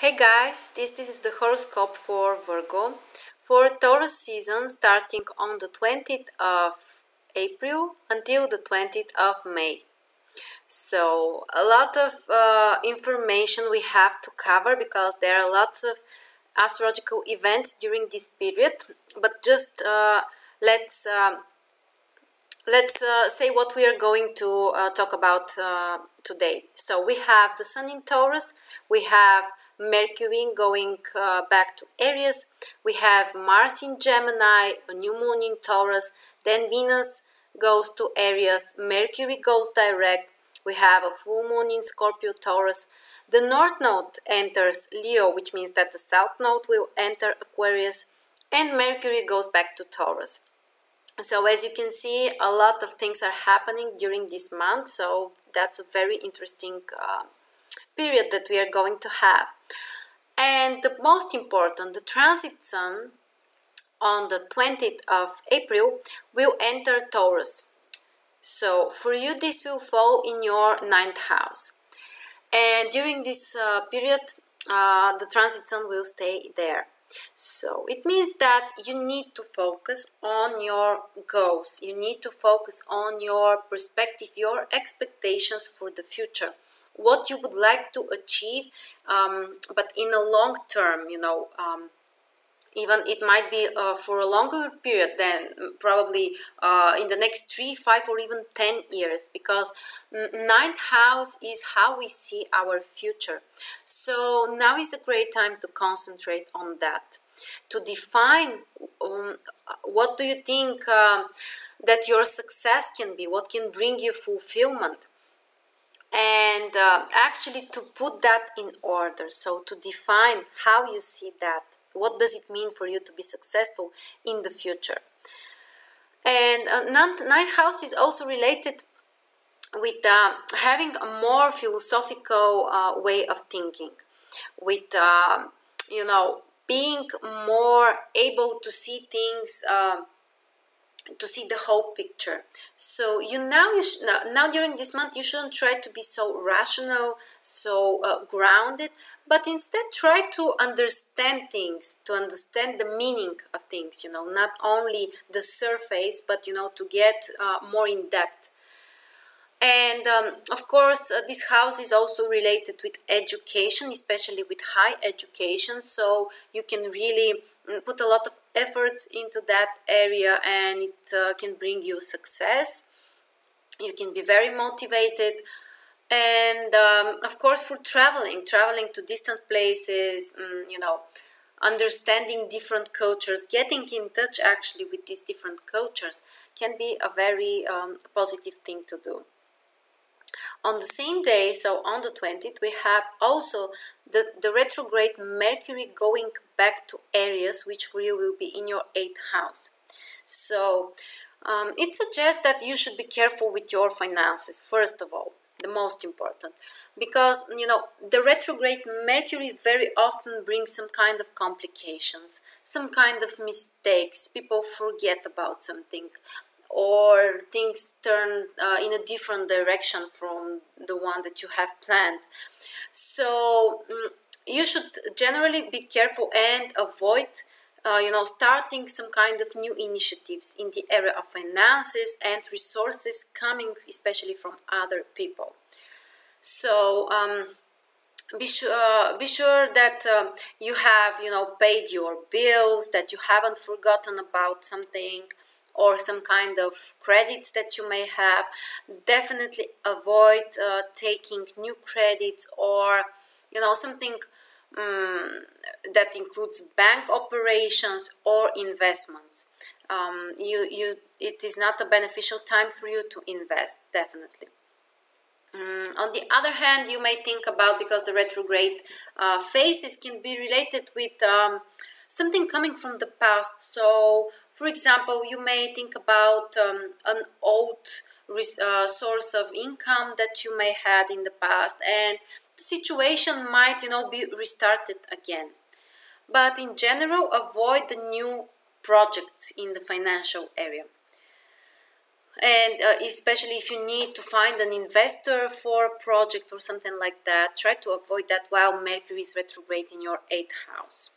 Hey guys, this is the horoscope for Virgo for Taurus season starting on the 20th of April until the 20th of May. So a lot of information we have to cover because there are lots of astrological events during this period, but just let's say what we are going to talk about today. So we have the Sun in Taurus, we have Mercury going back to Aries, we have Mars in Gemini, a new moon in Taurus, then Venus goes to Aries, Mercury goes direct, we have a full moon in Scorpio Taurus, the North Node enters Leo, which means that the South Node will enter Aquarius, and Mercury goes back to Taurus. So as you can see, a lot of things are happening during this month, so that's a very interesting period that we are going to have. And the most important, the transit sun on the 20th of April will enter Taurus. So for you this will fall in your 9th house. And during this period, the transit sun will stay there. So it means that you need to focus on your goals, you need to focus on your perspective, your expectations for the future, what you would like to achieve, but in a long term, even it might be for a longer period than probably in the next 3, 5 or even 10 years, because 9th house is how we see our future. So now is a great time to concentrate on that, to define what do you think that your success can be, what can bring you fulfillment, and actually to put that in order. So to define how you see that. What does it mean for you to be successful in the future? And 9th house is also related with having a more philosophical way of thinking, with being more able to see things, to see the whole picture. So now during this month you shouldn't try to be so rational, so grounded, but instead try to understand things, to understand the meaning of things, not only the surface, but to get more in depth. And of course this house is also related with education, especially with high education, so you can really put a lot of efforts into that area, and it can bring you success. You can be very motivated. And of course for traveling to distant places, understanding different cultures, getting in touch actually with these different cultures can be a very positive thing to do. On the same day, so on the 20th, we have also the retrograde Mercury going back to Aries, which for you will be in your 8th house. So it suggests that you should be careful with your finances, first of all, the most important. Because, the retrograde Mercury very often brings some kind of complications, some kind of mistakes. People forget about something, or things turn in a different direction from the one that you have planned. So you should generally be careful and avoid starting some kind of new initiatives in the area of finances and resources coming especially from other people. So be sure that you have paid your bills, that you haven't forgotten about something, or some kind of credits that you may have. Definitely avoid taking new credits, or something that includes bank operations or investments. It is not a beneficial time for you to invest, definitely. On the other hand, you may think about, because the retrograde phases can be related with something coming from the past. So for example, you may think about an old source of income that you may had in the past, and the situation might be restarted again. But in general, avoid the new projects in the financial area. And especially if you need to find an investor for a project or something like that, try to avoid that while Mercury is retrograde in your 8th house.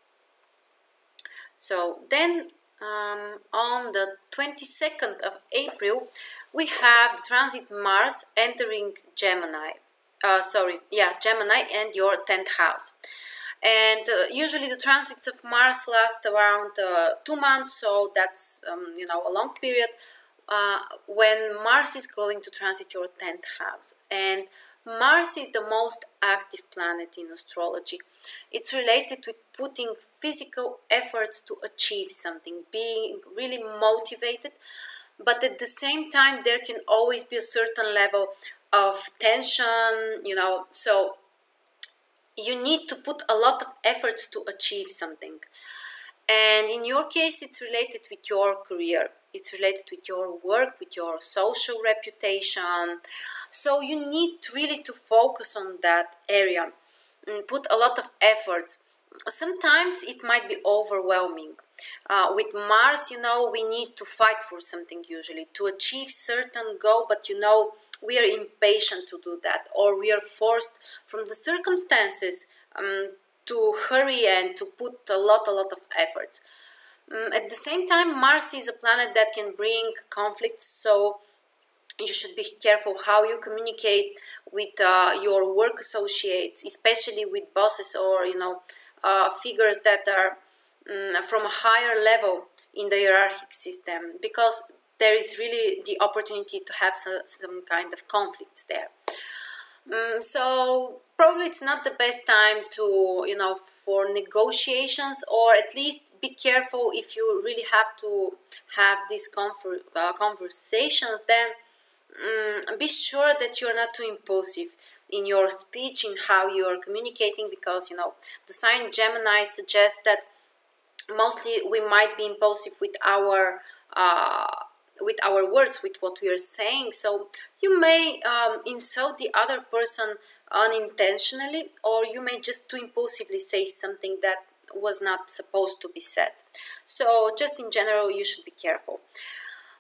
So then on the 22nd of April, we have the transit Mars entering Gemini. Gemini and your 10th house. And usually the transits of Mars last around 2 months, so that's a long period when Mars is going to transit your 10th house. And Mars is the most active planet in astrology. It's related with putting physical efforts to achieve something, being really motivated, but at the same time there can always be a certain level of tension, so you need to put a lot of efforts to achieve something. And in your case, it's related with your career. It's related with your work, with your social reputation. So you need really to focus on that area and put a lot of efforts. Sometimes it might be overwhelming. With Mars, we need to fight for something usually to achieve certain goal, but we are impatient to do that, or we are forced from the circumstances to hurry and to put a lot of efforts. At the same time, Mars is a planet that can bring conflicts, so you should be careful how you communicate with your work associates, especially with bosses or figures that are from a higher level in the hierarchic system, because there is really the opportunity to have some kind of conflicts there. So probably it's not the best time to for negotiations, or at least be careful if you really have to have these conversations. Then be sure that you're not too impulsive in your speech, in how you are communicating, because the sign Gemini suggests that mostly we might be impulsive with our words, with what we are saying. So you may insult the other person unintentionally, or you may just too impulsively say something that was not supposed to be said. So just in general, you should be careful.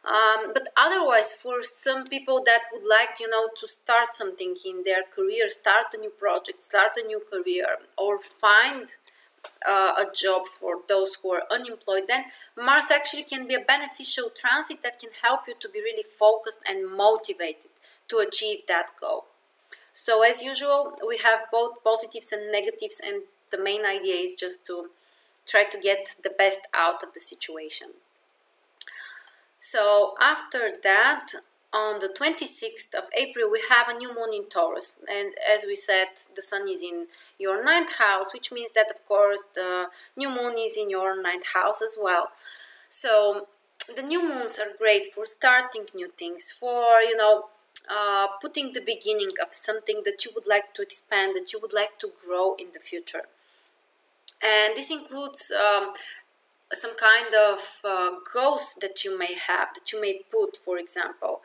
But otherwise, for some people that would like, to start something in their career, start a new project, start a new career, or find a job for those who are unemployed, then Mars actually can be a beneficial transit that can help you to be really focused and motivated to achieve that goal. So as usual, we have both positives and negatives, and the main idea is just to try to get the best out of the situation. So after that, on the 26th of April, we have a new moon in Taurus. And as we said, the sun is in your 9th house, which means that, of course, the new moon is in your 9th house as well. So the new moons are great for starting new things, for, putting the beginning of something that you would like to expand, that you would like to grow in the future. And this includes some kind of goals that you may have, that you may put, for example.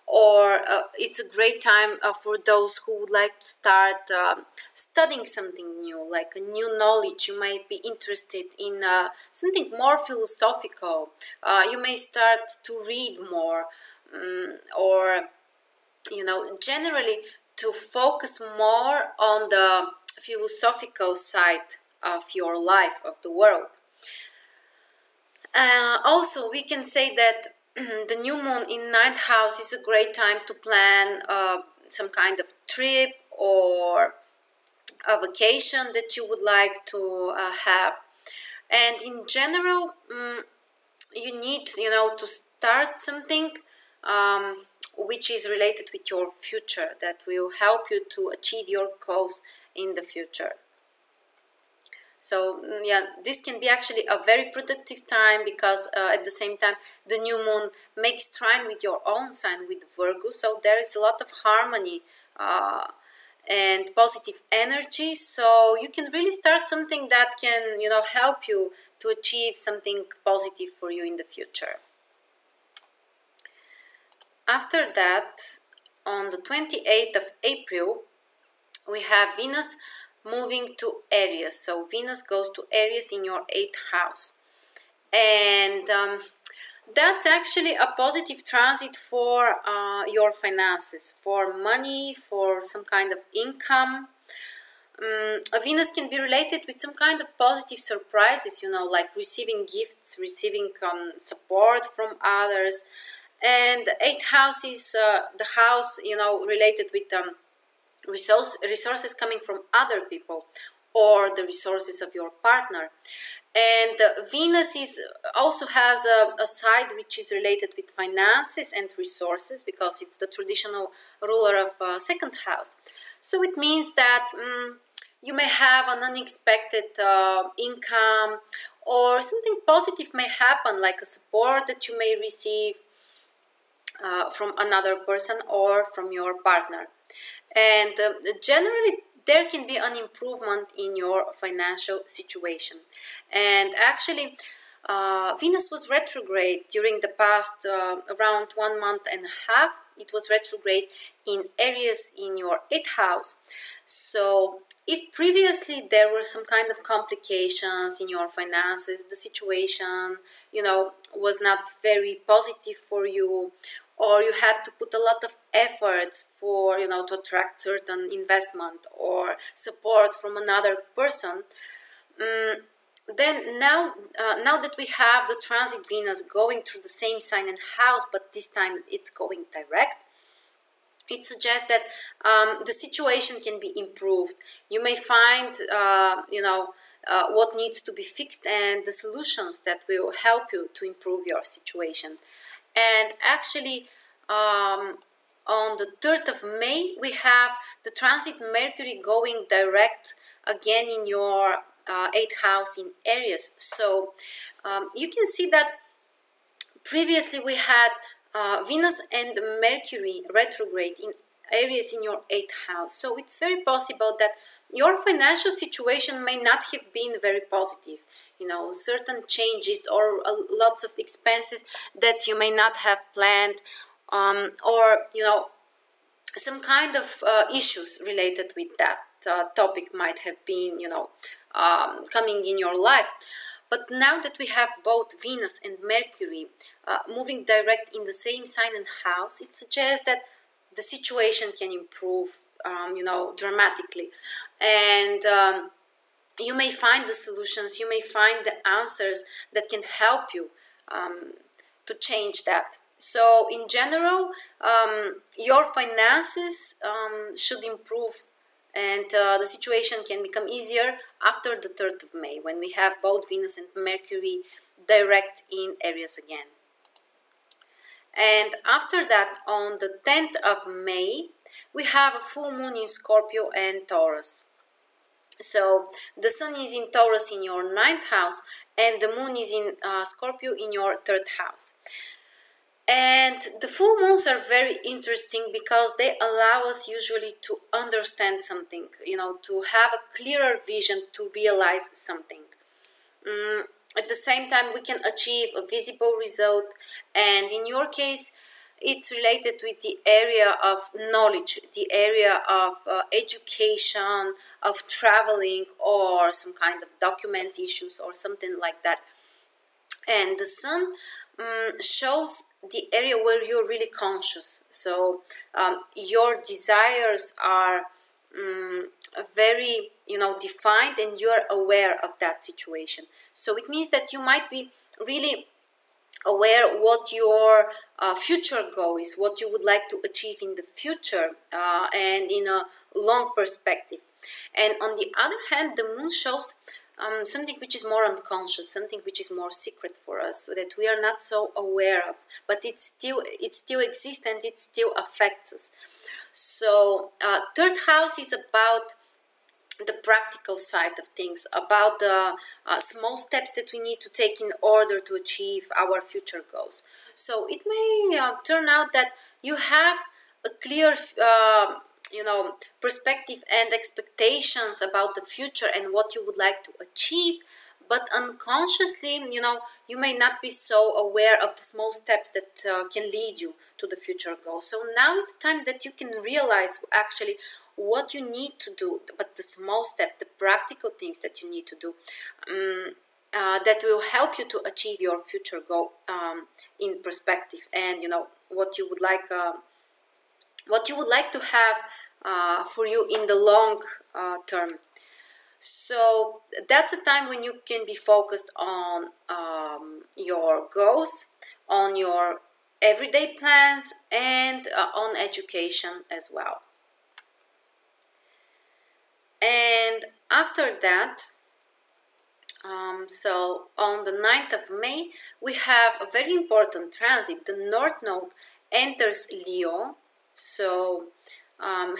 Or it's a great time for those who would like to start studying something new, like a new knowledge. You might be interested in something more philosophical. You may start to read more, or generally to focus more on the philosophical side of your life, of the world. Also, we can say that the new moon in 9th house is a great time to plan some kind of trip or a vacation that you would like to have. And in general, you need, to start something which is related with your future, that will help you to achieve your goals in the future. So this can be actually a very productive time, because at the same time the new moon makes trine with your own sign, with Virgo, so there is a lot of harmony and positive energy, so you can really start something that can help you to achieve something positive for you in the future. After that, on the 28th of April, we have Venus moving to Aries. So Venus goes to Aries in your 8th house. And That's actually a positive transit for your finances, for money, for some kind of income. A Venus can be related with some kind of positive surprises, you know, like receiving gifts, receiving support from others. And the eighth house is the house, you know, related with resources coming from other people or the resources of your partner. And Venus is also has a side which is related with finances and resources, because it's the traditional ruler of second house. So it means that you may have an unexpected income, or something positive may happen, like a support that you may receive from another person or from your partner. And generally there can be an improvement in your financial situation. And actually Venus was retrograde during the past around 1.5 months. It was retrograde in Aries in your 8th house. So if previously there were some kind of complications in your finances, the situation, you know, was not very positive for you, or you had to put a lot of efforts for, you know, to attract certain investment or support from another person, then now that we have the transit Venus going through the same sign and house, but this time it's going direct, it suggests that the situation can be improved. You may find, you know, what needs to be fixed and the solutions that will help you to improve your situation. And actually, on the 3rd of May, we have the transit Mercury going direct again in your 8th house in Aries. So you can see that previously we had Venus and Mercury retrograde in Aries in your 8th house. So it's very possible that your financial situation may not have been very positive. You know, certain changes or lots of expenses that you may not have planned, or, you know, some kind of issues related with that topic might have been, you know, coming in your life. But now that we have both Venus and Mercury moving direct in the same sign and house, it suggests that the situation can improve, you know, dramatically. And you may find the solutions, you may find the answers that can help you to change that. So in general, your finances should improve, and the situation can become easier after the 3rd of May, when we have both Venus and Mercury direct in Aries again. And after that, on the 10th of May, we have a full moon in Scorpio and Taurus. So the sun is in Taurus in your 9th house, and the moon is in Scorpio in your 3rd house. And the full moons are very interesting because they allow us usually to understand something, you know, to have a clearer vision, to realize something. At the same time, we can achieve a visible result, and in your case, it's related with the area of knowledge, the area of education, of traveling, or some kind of document issues or something like that. And the sun shows the area where you're really conscious. So your desires are very, you know, defined, and you're aware of that situation. So it means that you might be really aware what your future goal is, what you would like to achieve in the future, and in a long perspective. And on the other hand, the moon shows something which is more unconscious, something which is more secret for us, so that we are not so aware of, but it still exists and it still affects us. So 3rd house is about the practical side of things, about the small steps that we need to take in order to achieve our future goals. So it may turn out that you have a clear you know, perspective and expectations about the future and what you would like to achieve, but unconsciously, you know, you may not be so aware of the small steps that can lead you to the future goal. So now is the time that you can realize actually what you need to do, but the small step, the practical things that you need to do. that will help you to achieve your future goal in perspective, and what you would like to have for you in the long term. So that's a time when you can be focused on your goals, on your everyday plans, and on education as well. And after that, so on the 9th of May, we have a very important transit. The North Node enters Leo. So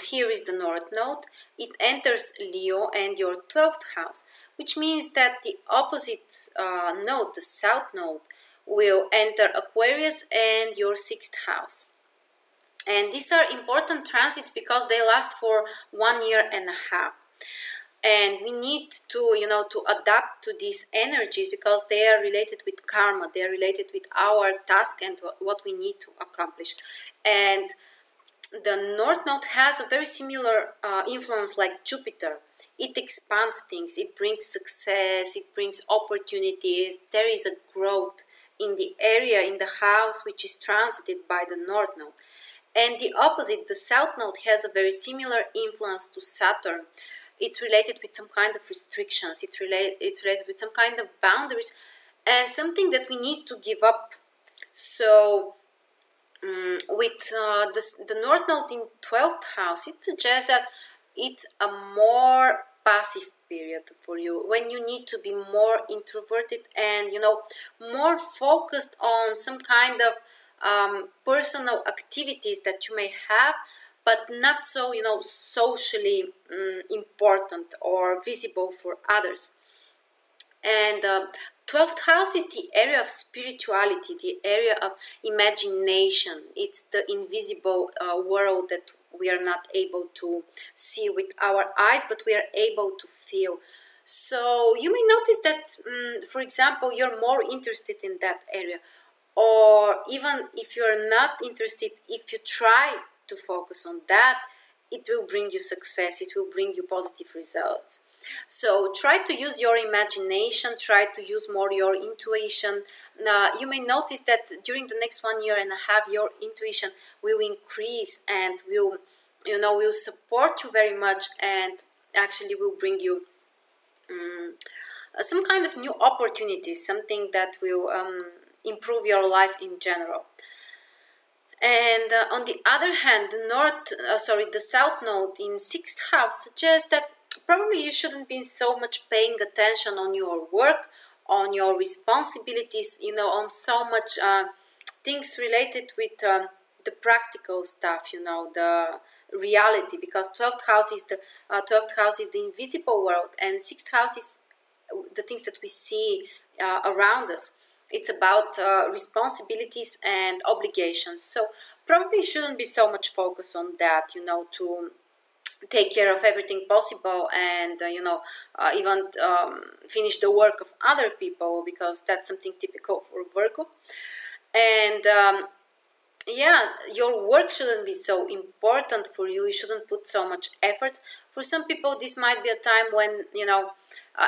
here is the North Node. It enters Leo and your 12th house, which means that the opposite node, the South Node, will enter Aquarius and your 6th house. And these are important transits because they last for 1.5 years. And we need to, to adapt to these energies because they are related with karma. They are related with our task and what we need to accomplish. And the North Node has a very similar influence like Jupiter. It expands things. It brings success. It brings opportunities. There is a growth in the area, in the house, which is transited by the North Node. And the opposite, the South Node, has a very similar influence to Saturn. It's related with some kind of restrictions. It's related with some kind of boundaries and something that we need to give up. So with the North Node in 12th house, it suggests that it's a more passive period for you, when you need to be more introverted and more focused on some kind of personal activities that you may have, but not so, socially important or visible for others. And 12th house is the area of spirituality, the area of imagination. It's the invisible world that we are not able to see with our eyes, but we are able to feel. So you may notice that, for example, you're more interested in that area. Or even if you're not interested, if you try to focus on that, it will bring you success, it will bring you positive results. So try to use your imagination, try to use more your intuition. You may notice that during the next 1.5 years, your intuition will increase and will support you very much, and actually will bring you some kind of new opportunities, something that will improve your life in general. And on the other hand, the South Node in 6th house suggests that probably you shouldn't be so much paying attention on your work, on your responsibilities, on so much things related with the practical stuff, the reality, because 12th house is the invisible world, and 6th house is the things that we see around us. It's about responsibilities and obligations. So probably shouldn't be so much focus on that, to take care of everything possible and, even finish the work of other people, because that's something typical for Virgo. And your work shouldn't be so important for you. You shouldn't put so much effort. For some people, this might be a time when,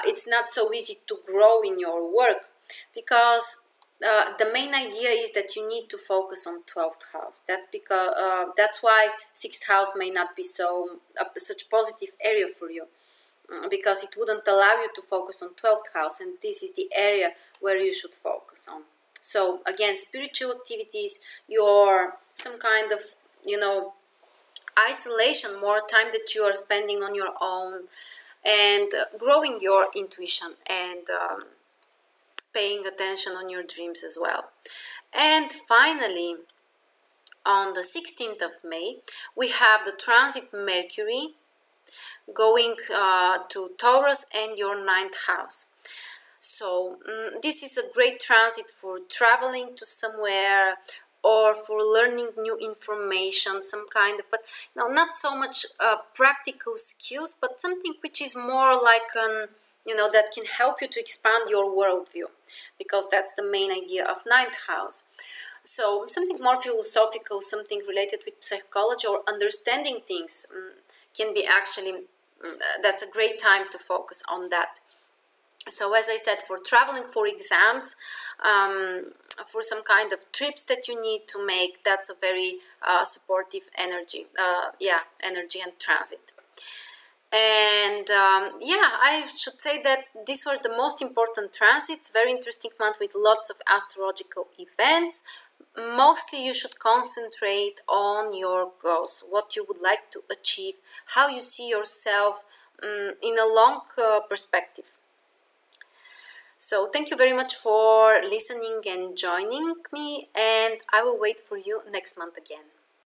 it's not so easy to grow in your work, because the main idea is that you need to focus on 12th house. That's why 6th house may not be such positive area for you, because it wouldn't allow you to focus on 12th house, and this is the area where you should focus on. So again, spiritual activities, some kind of isolation, more time that you are spending on your own, and growing your intuition, and paying attention on your dreams as well. And finally, on the 16th of May, we have the transit Mercury going to Taurus and your 9th house. So this is a great transit for traveling to somewhere, or for learning new information, some kind of, but not so much practical skills, but something which is more like that can help you to expand your worldview, because that's the main idea of 9th house. So something more philosophical, something related with psychology or understanding things can be actually, that's a great time to focus on that. So as I said, for traveling, for exams, for some kind of trips that you need to make, that's a very supportive energy. Energy and transit. And yeah, I should say that these were the most important transits. Very interesting month with lots of astrological events. Mostly you should concentrate on your goals, what you would like to achieve, how you see yourself in a long perspective. So thank you very much for listening and joining me, and I will wait for you next month again.